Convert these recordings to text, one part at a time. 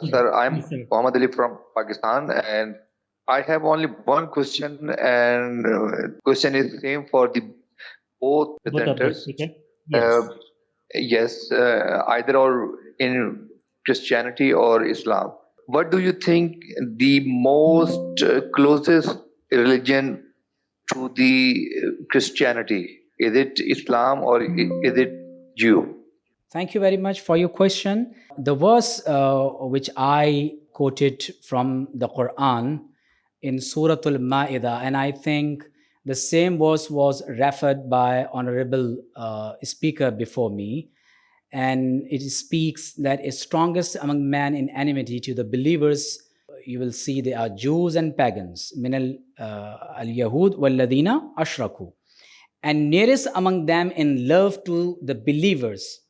Sir, I'm Yes, sir. Mohammad Ali from Pakistan, and I have only one question, and question is same for the both Both of the presenters. speaker. Uh, Yes. yes, either or in Christianity or Islam. What do you think the most closest religion to the Christianity? Is it Islam or is it Jew? Thank you very much for your question. The verse which I quoted from the Quran in Surah Al-Ma'idah, and I think the same verse was referred by honorable speaker before me, and it speaks that is strongest among men in enmity to the believers. You will see they are Jews and pagans. Min al-Yahud wal-Ladina ashraku. And nearest among them in love to the believers,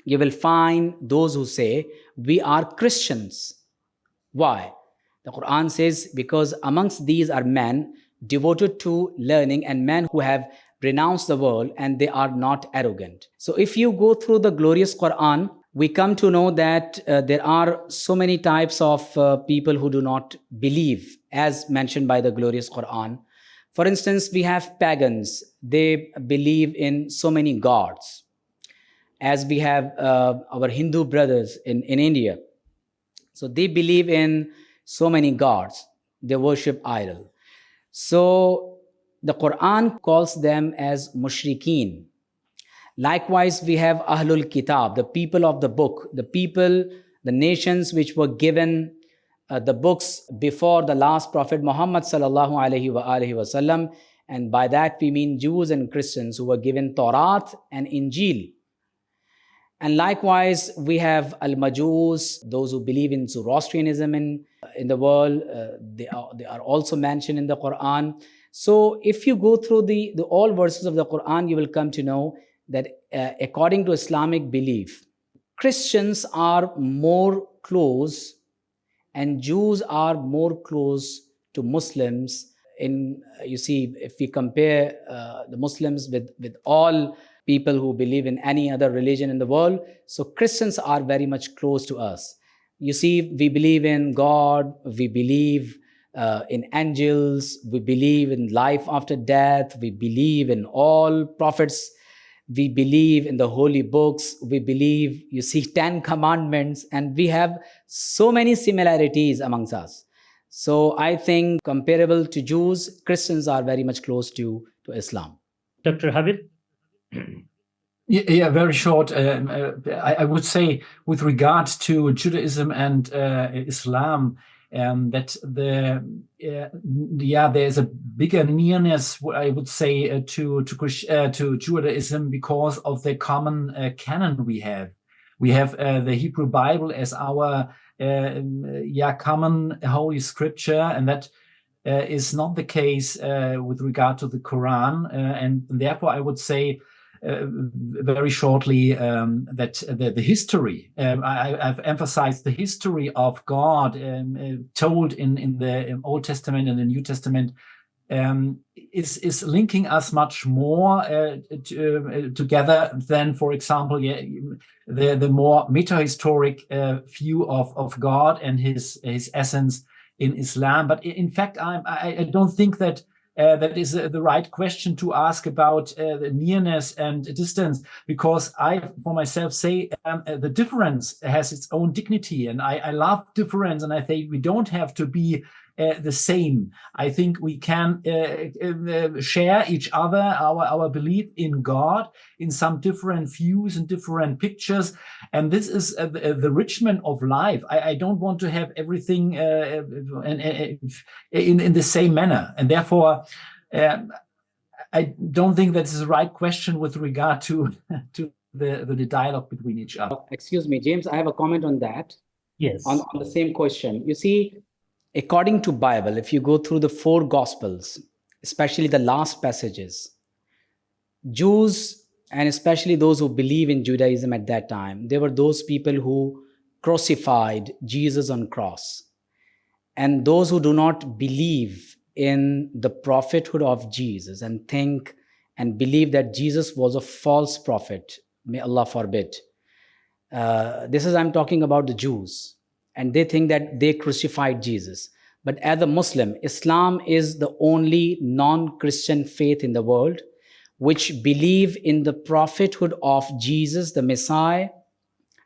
you will find those who say, we are Christians. Why? The Quran says, because amongst these are men devoted to learning and men who have renounced the world and they are not arrogant. So if you go through the glorious Quran, we come to know that there are so many types of people who do not believe, as mentioned by the glorious Quran. For instance, we have pagans. They believe in so many gods. As we have our Hindu brothers in India. So they believe in so many gods. They worship idol. So the Quran calls them as mushrikeen. Likewise, we have Ahlul Kitab, the people of the book, the people, the nations which were given the books before the last Prophet Muhammad sallallahu alaihi wasallam, and by that we mean Jews and Christians who were given Torah and Injil. And likewise, we have Al-Majus, those who believe in Zoroastrianism in the world. They are also mentioned in the Quran. So if you go through the all verses of the Quran, you will come to know that according to Islamic belief, Christians are more close and Jews are more close to Muslims. You see, if we compare the Muslims with all people who believe in any other religion in the world, so Christians are very much close to us. You see, we believe in God, we believe in angels, we believe in life after death, we believe in all prophets, we believe in the holy books, we believe, you see, 10 commandments, and we have so many similarities amongst us. So I think comparable to Jews, Christians are very much close to Islam. Dr. Habil? Yeah, very short. I would say with regard to Judaism and Islam, that there's a bigger nearness, I would say, to Judaism because of the common canon we have. We have the Hebrew Bible as our common holy scripture, and that is not the case with regard to the Quran, and therefore I would say very shortly that the history, I've emphasized the history of God told in the Old Testament and the New Testament is linking us much more together than, for example, the more meta-historic view of God and his essence in Islam. But in fact, I don't think that that is the right question to ask about the nearness and distance, because I, for myself, say the difference has its own dignity, and I love difference, and I think we don't have to be the same. I think we can share each other, our belief in God, in some different views and different pictures, and this is the enrichment of life. I don't want to have everything in the same manner, and therefore I don't think that's the right question with regard to the dialogue between each other. Excuse me, James, I have a comment on that. Yes. On the same question. You see, according to Bible, if you go through the 4 Gospels, especially the last passages, Jews, and especially those who believe in Judaism at that time, they were those people who crucified Jesus on cross. And those who do not believe in the prophethood of Jesus and think and believe that Jesus was a false prophet, may Allah forbid. I'm talking about the Jews. and they think that they crucified Jesus. But as a Muslim, Islam is the only non-Christian faith in the world which believe in the prophethood of Jesus, the Messiah,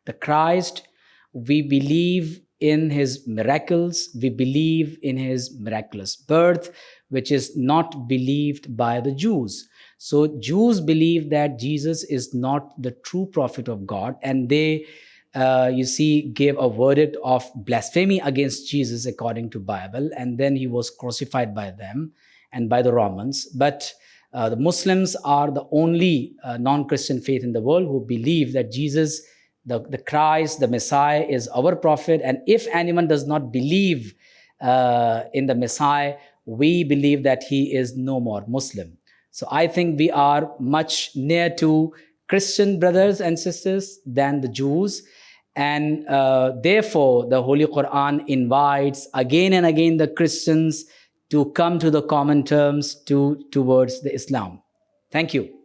the Christ. We believe in his miracles. We believe in his miraculous birth, which is not believed by the Jews. So Jews believe that Jesus is not the true prophet of God, and they, gave a verdict of blasphemy against Jesus according to Bible, and then he was crucified by them and by the Romans. But the Muslims are the only non-Christian faith in the world who believe that Jesus, the Christ, the Messiah, is our prophet. And if anyone does not believe in the Messiah, we believe that he is no more Muslim. So I think we are much near to Christian brothers and sisters than the Jews. And therefore, the Holy Quran invites again and again the Christians to come to the common terms towards the Islam. Thank you.